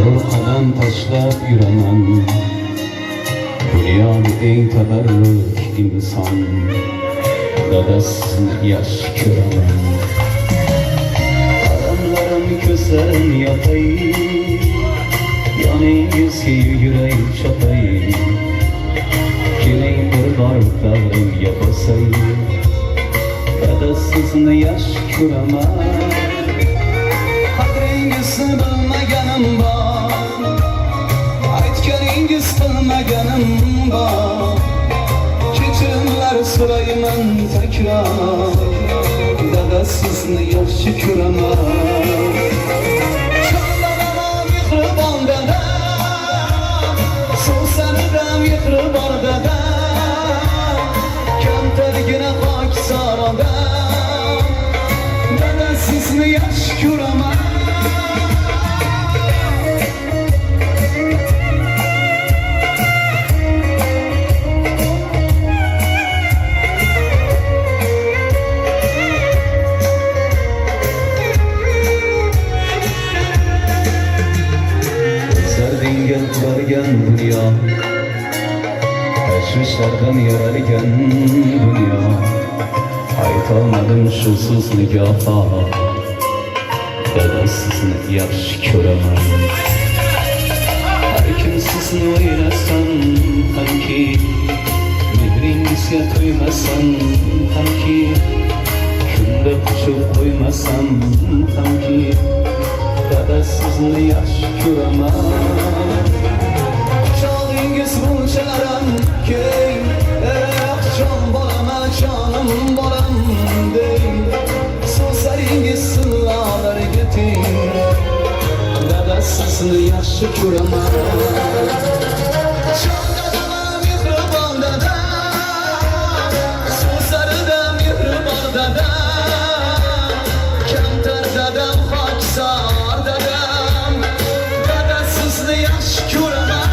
Qadam tashlab yuraman dunyoda eng tabarruk inson dadasini yaxshi ko'raman qaramlarim ko'zlarim yopay yoningizga yuguray chopay keling bir bor bag'rim yopasay dadasizni yaxshi ko'raman qadringizni bilmaganim bor aytganingiz qilmaganim bor kechirimlar so'rayman takror dadasizni yaxshi ko'raman chorlanaman mehribon dada suvsanida mehri bor dada kamtargina pokizor odam dadasizni yaxshi ko'raman bargan dunyo tashvishlardan yaralgan dunyo aytolmadim shu so'zni goho dadasizni yaxshi ko'raman har kim sizni o'ylasam hamki mehringizga to'ymasam hamki shunda quchib qo'ymasam hamki dadasizni yaxshi ko'raman quchog'ingiz bunchalarim keng jon bolaman jonim bolam deng so'zlaringiz sillolarga teng dadasizni yaxshi ko'raman jon dadaman mehribon dada so'zlarida mehri bor dada kamtar dadam pokizor dadam dadasizni yaxshi ko'raman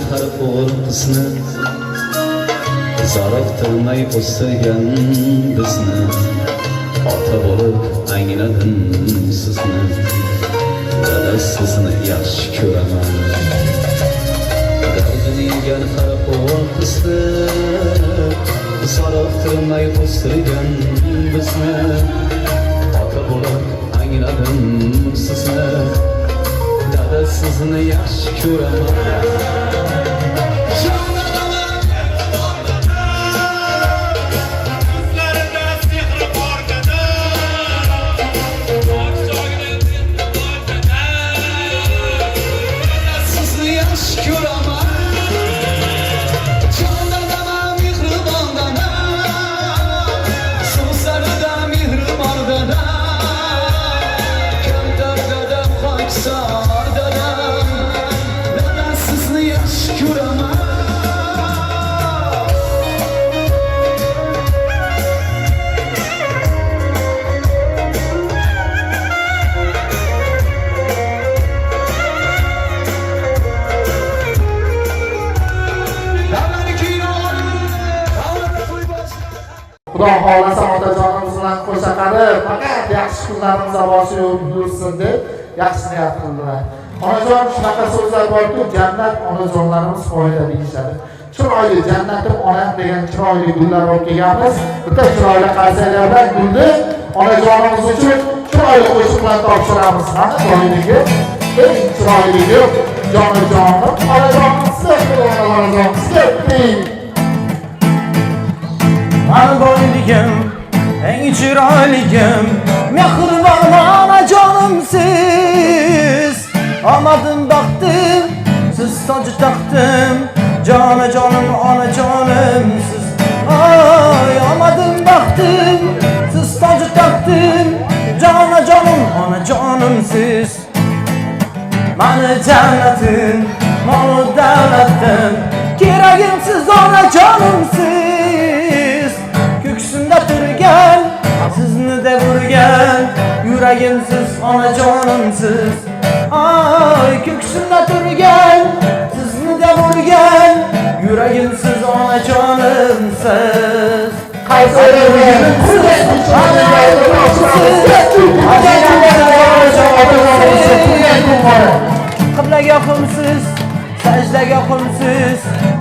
har o'g'il qizni zaroqtirmay o'stirgan bizni ota bo'lib angladim sizni dada sizni yaxshi ko'raman dardini yegan har o'g'il qizni zaroqtirmay o'stirgan bizni ota bo'lib angladim sizni dada sizni yaxshi ko'raman Xudo xolasa otajonimiz bilan qo'sha qilib faqat yaxshi kunlarimizga boshi yursin deb yaxshi niyat qildilar. Onajon shunaqa so'zlar borki, jannat onajonlarimiz foyda deyishadi. Chiroyli jannatim onam degan chiroyli gullar olib kelganmiz. Bitta chiroyli qaysarlar bilan gulni onajonimiz uchun chiroyli qo'shiqlar topshiramiz. Mana chiroyligi, eng chiroyligi jonajonim onajonimizga, onajonimizga teng. Mana boyligim, eng chiroyligim, mehribon onajonimsiz. Omadim baxtim, siz toji taxtim, jonajonim onajonimsiz. Ay, omadim baxtim, siz toji taxtim, jonajonim onajonimsiz. Mana jannatim, mol davlatim, keragim siz onajonimsiz. Ko'ksimda turgan, sizni de urgan, Yuragimsiz, onajonimsiz. Ay, ko'ksimda turgan, sizni deb urgan, yuragimsiz, onajonimsiz. Qaysi yuragimsiz, qiblaga qumsiz, sajdaga qumsiz,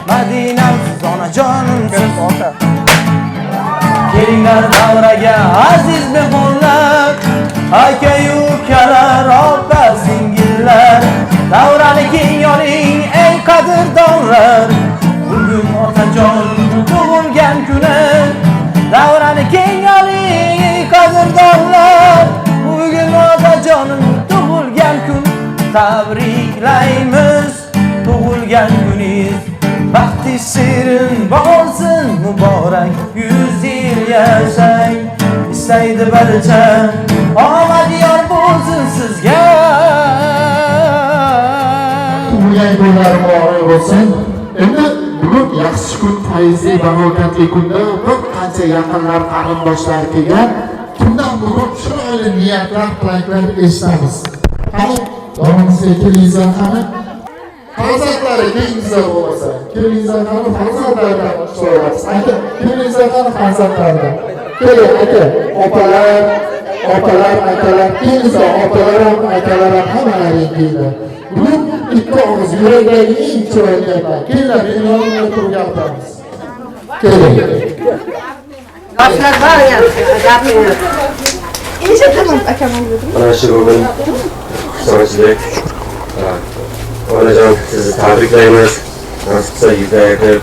Madinamsiz, onajonimsiz. Kelinglar davraga aziz mehmonlar, aka-yu ukalar, opa singillar, davrani keng oling ey qadrdonlar. Bugun otajon tug'ilgan kuni, davrani keng oling ey qadrdonlar. Bugun otajonim tug'ilgan kun, tabriklaymiz tug'ilgan kuningiz. Baxti shirin bo'lsin muborak, 100 yil yashang istaydi barcha, omad yor bo'lsin sizga. Tug'ilgan kunlarim muborak bo'lsin. Endi bugun yaxshi kun, fayzli, balog'atli kunda bir qancha yaqinlar, qarindoshlar kelgan. Kundan bugun chiroyli niyatlar, tilaklar eshitamiz. Qani, davomimizga kelingizlar qani. Farzandlari kelingizlar bo'lmasa, kelingizlar qani farzandlardan so'raymiz. Aka, kelingizlar qani farzandlardan. Keling aka, opalar, akalar, kelingizlar, opalar ham, akalar ham hammalaring kelinglar. Bugun ikki og'iz yurakdagi eng chiroyli gaplar. Kelinglar, men yonimda turib gapiramiz. Keling. Yoshlar bor ya, gapingni. Eshitaman akaman dedim. Mana shu bugun xursandchilik. Onajon, sizni tabriklaymiz. Nasib qilsa yuzlarga kirib,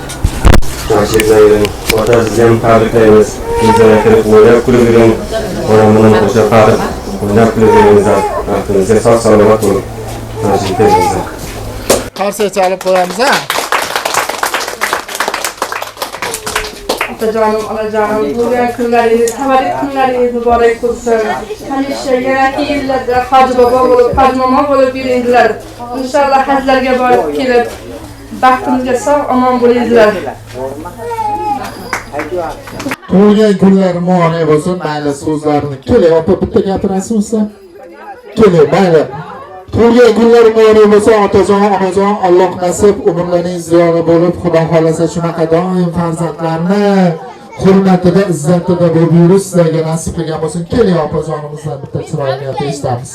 yoshlikdan yuring. Ota sizni ham tabriklaymiz. Yuzlarga kirib, o'ynab kulib yuring. Onam bilan qo'shib qadr, o'ynab kulib yuringizlar. Baxtingizga sog' salomat bo'lib, yoshlikda yuringizlar. Qarsak chalib qo'yamiz ha. Otajonim, onajonim, tug'ilgan kunlaringiz, tavallud kunlaringiz muborak bo'lsin. Hamisha yangi yillarda hoji bobo bo'lib, hoji momo bo'lib yuringlar. Inshaalloh hajlarga borib kelib, baxtimizga sog' omon bo'linglar. Tug'ilgan kunlar muborak bo'lsin. Mayli so'zlarni keling, opa bitta gapirasizmi? Keling, mayli. Tug'ilgan kunlar muborak bo'lsin, otajon, onajon, Alloh nasib umrlaringiz ziyoda bo'lib, Xudo xolasa shunaqa doim farzandlarni hurmatida, izzatida bo'lib yurish sizlarga nasib qilgan bo'lsin. Keling, opajonimizdan bitta chiroyli gap eshitamiz.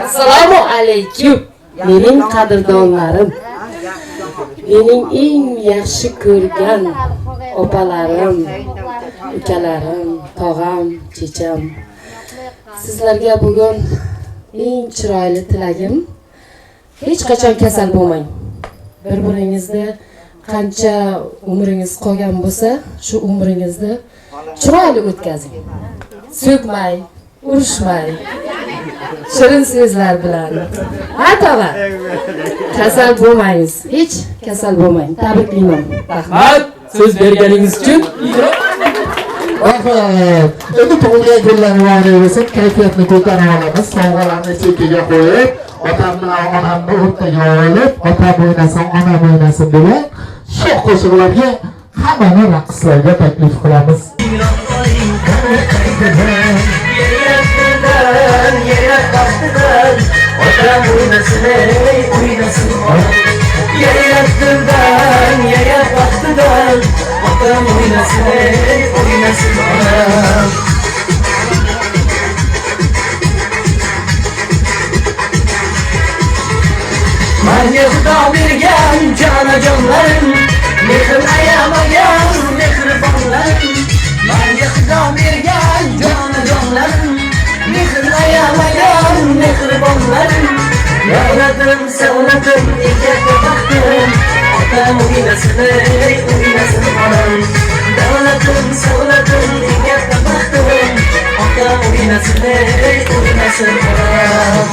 Assalomu alaykum, mening qadrdonlarim. Mening eng yaxshi ko'rgan opalarim, ukalarim, tog'am, checham. Sizlarga bugun eng chiroyli tilagim, hech qachon kasal bo'lmang. Bir-biringizda qancha umringiz qolgan bo'lsa, shu umringizni chiroyli o'tkazing. So'kmay, urushmay, shirin so'zlar bilan. Ha, tog'a. Kasal bo'lmaysiz, hech kasal bo'lmang. Tabriklayman. Rahmat, so'z berganingiz uchun. Rahmat. Endi tug'ilgan kunlar muborak bo'lsin. Kayfiyatni ko'tarib olamiz. Sovg'alarni chekkaga qo'yib, otam bilan onamni o'rtaga olib, otam o'ynasin, onam o'ynasin degan sho'x qo'shiqlarga hammani raqslarga taklif qilamiz. Menga Xudo bergan jonajonlarim, mehr ayamagan mehribonlarim. Menga Xudo bergan jonajonlarim, mehr ayamagan mehribonlarim. Davlatim, savlatim, egasi baxtim, otam o'ynasin, o'ynasin onam. Davlatim, savlatim, egasi baxtim, otam o'ynasin, o'ynasin onam.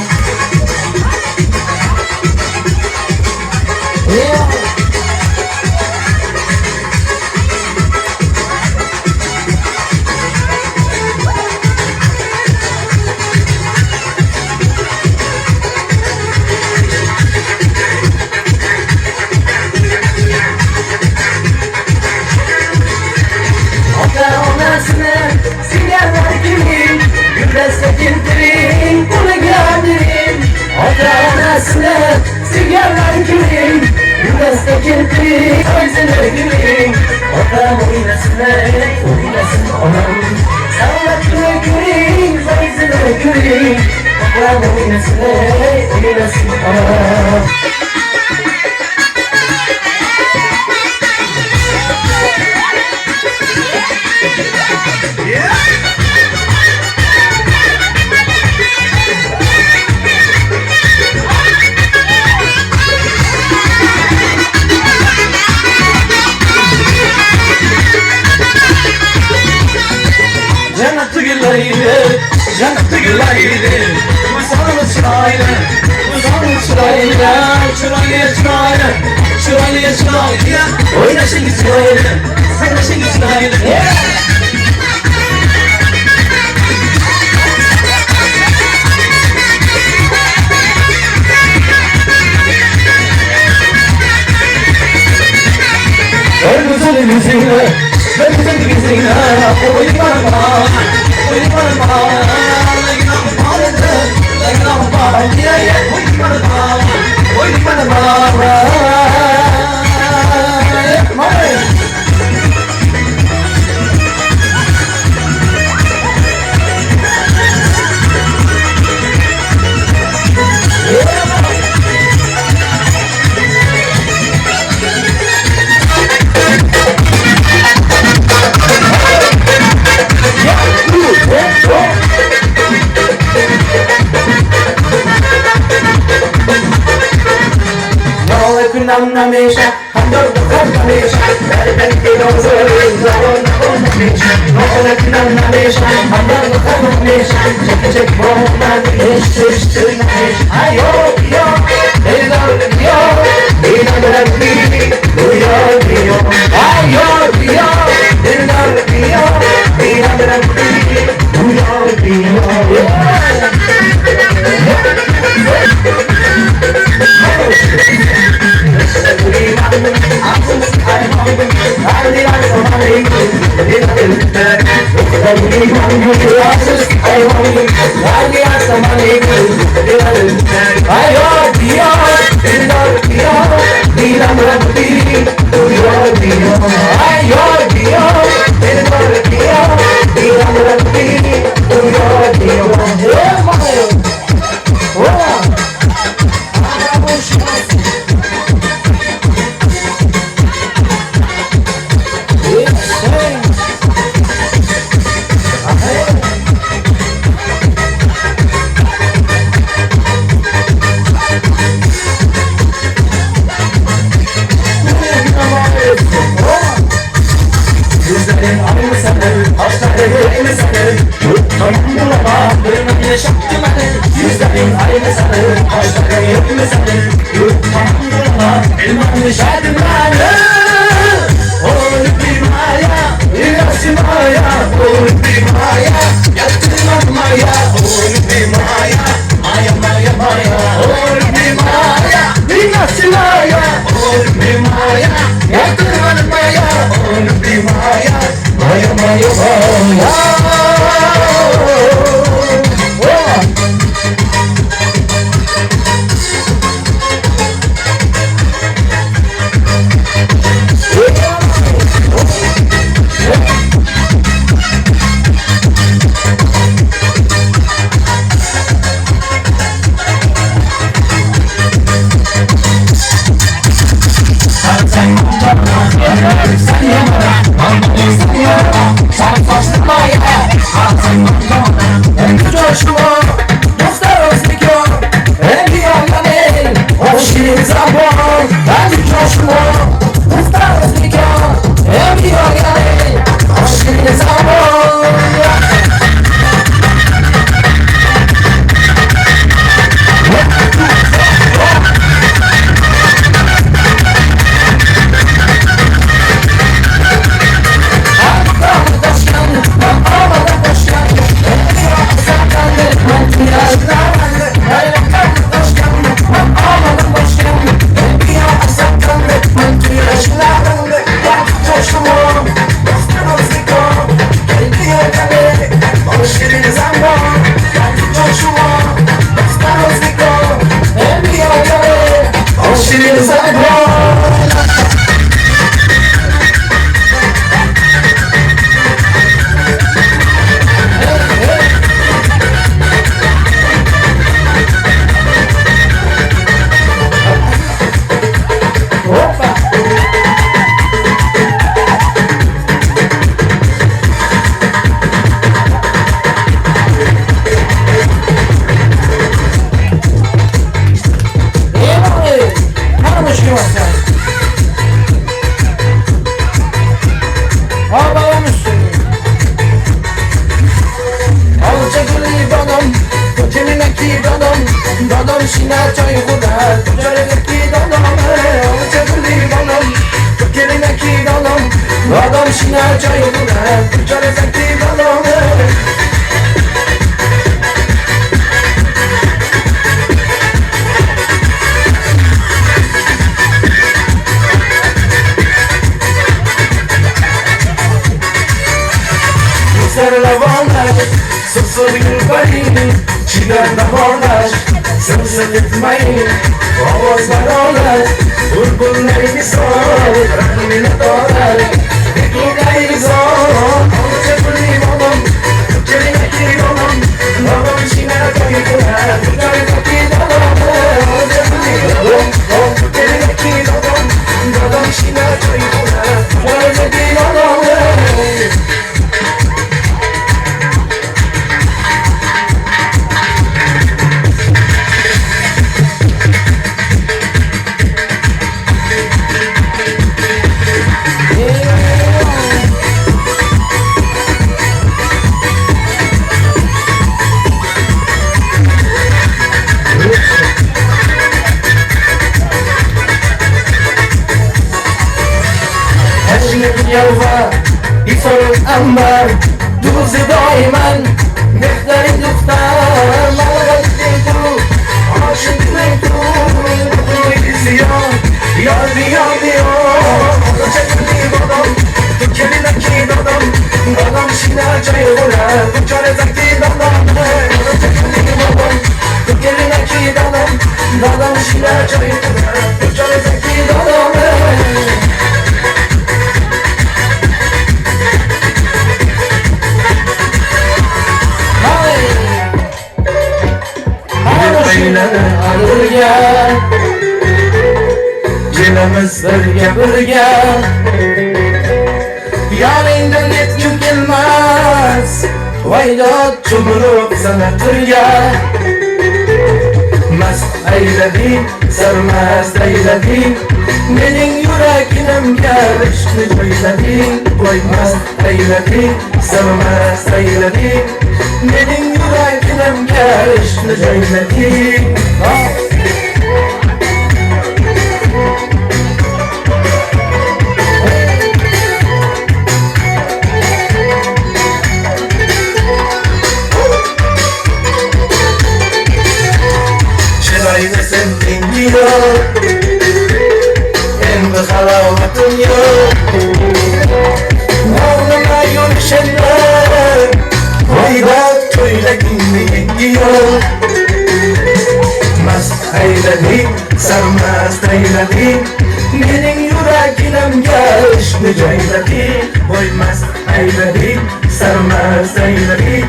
Ota onasini sevganlar kimning, yurtda kirpi Gözüne güleyim Otam oynasın oynasın onam Sağlıklı güleyim Gözüne güleyim Otam oynasın oynasın onam Cennet gülleri, cennet gülleri Uzanın çırayla, uzanın çırayla Çırayla, çırayla, çırayla, çırayla Oynasın çırayla, sarışın çırayla Ben güzelim yüzüne, ben güzelim yüzüne Oynayalım Nam namesha, handor dokar namesha, darban ke dozori, zaro namesha. Nam namesha, handor dokar namesha, çek boğman, eştir namesha. Ayo yo, elor yo, elor yo, yo. Ayo yo, elor yo, elor yo. She is a shina joy qurar joydagi donam o'cha gulli bolam kelinaki donam odam shina joy qurar joydagi donam Sırrın bari, çiğdemde horlaş, sımsın etmeyin, ovazlar olar, bulbulları sor, rahmine dolar, beklukayı zor, olacak bulayım oğlum, Türkçelindeki oğlum, babam içine koydular, Türkçelindeki oğlum, olacak bulayım oğlum, Türkçelindeki oğlum, babam içine koydular, olacak bulayım oğlum. Yalva, isorun ambar, duzi doiman, mehtari duftar, malg'at deydu, oshiq deydu, ziyon, yordi, ochakli bodom, kelinaki dodom, dodom shina joy qurar, cho'razakli dodom, ochakli bodom, kelinaki dodom, dodom shina joy qurar, cho'razakli dodom. Kelamiz birga yoningdan yetgim kelmas voydod cho'milib sana turga mast aylading sarmast aylading mening yuragimga ishqni joylading voy mast aylading sarmast aylading mening yuragimga ishqni joylading endi halovatim yo'q o'rnima yurishimlar voylab to'ylagingni yengi yo'q mast aylading sarmast aylading mening yuragimga ishqni joylading voy mast aylading sarmast aylading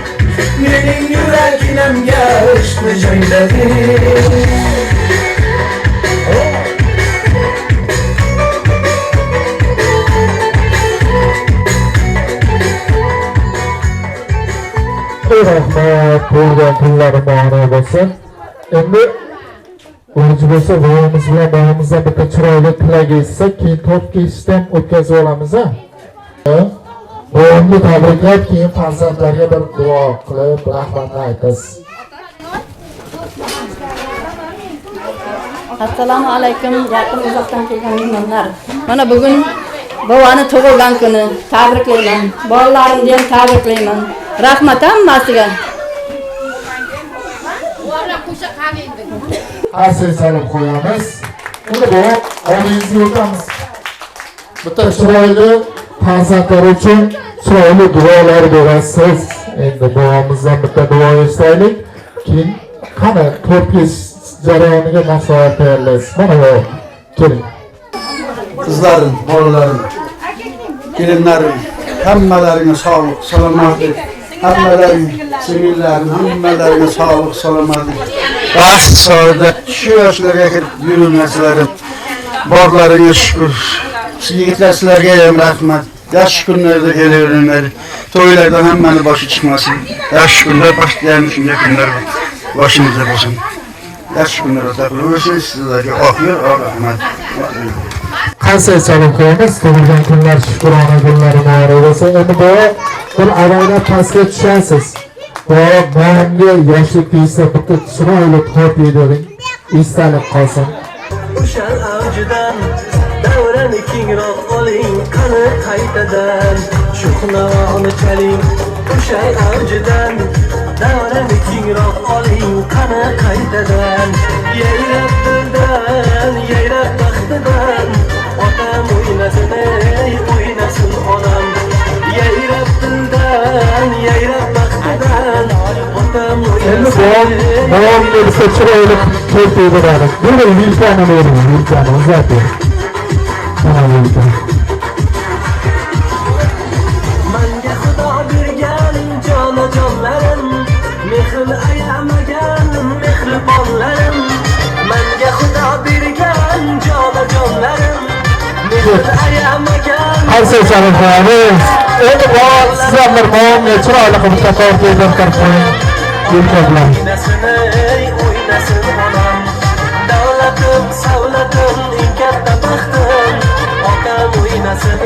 mening yuragimga ishqni joylading rahmat bo'lgan kunlari ma'no bo'lsin. Endi o'zi bo'lsa boyamiz bilan boyamizdan bitta chiroyli tilak eshitsak, keyin to'pga eshitib o'tkazib olamiz. Boyamni tabriklab, keyin farzandlarga bir duo qilib, rahmatni aytasiz. Assalomu alaykum, yaqin uzoqdan kelgan mehmonlar. Mana bugun bovani tug'ilgan kuni tabriklayman. Bolalarimni ham tabriklayman. Rahmat hammasiga. Asl salib qo'yamiz. Uni bu olingizni o'tamiz. Bitta chiroyli farzandlar uchun chiroyli duolar berasiz. Endi bovamizdan bitta duo eshitaylik. Keyin qani to'rtkish jarayoniga maslahat tayyorlaysiz. Mana bu. Keling. Qizlarim, bolalarim, kelinlarim, hammalaringga sog'lik, salomatlik, hammalaring singillarim, hammalaringga sog'lik, salomatlik. Baxt saodat, shu yoshlarga kirib yurmasalarim, borlaringga shukr. Yigitlar sizlarga ham rahmat. Yaxshi kunlarda kelaveringlar. To'ylardan hammani boshi chiqmasin. Yaxshi kunlar, baxtli shunday kunlar boshimizda bo'lsin. Yaxshi kunlar o'tsin sizlarga. Oxir rahmat. Qancha salom qo'yamiz, tug'ilgan kunlar shukrona kunlari muborak bo'lsin. Endi bu bir avaylab pastga tushasiz. Bu bo'yimga yoshlik deysa bitta chiroyli to'p yediring. esdalik qolsin. O'sha avjidan davrani kengroq oling qani qaytadan shu xunavoni chaling o'sha avjidan davrani kengroq oling qani qaytadan yayrab dildan yayrab baxtidan otam o'ynasin o'ynasin onam yayrab dildan yayrab baxtidan otam Endi o'ynasin boğum gelirse çıraylıq keyif ederek. Burada Vilkan'ı verin, Vilkan'ı zaten. Sana Vilkan. Manga xudo bergan jonajonlarim mehr ayamagan mehribonlarim Manga xudo bergan jonajonlarim mehr ayamagan Qarsa çalınlarımız. Endi boğum sizler boğumla çıraylıq mutlaka keyifler tarafıyım. Vilkan'lar. o'ynasin o'ynasin onam davlatim savlatim eng katta baxtim otam o'ynasin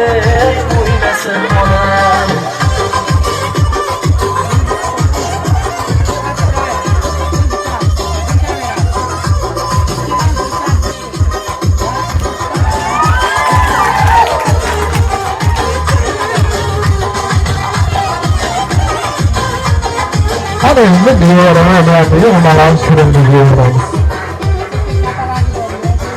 o'ynasin onam Hadi şimdi diyorum, ne yapayım? Ama lan sürüm diyorum.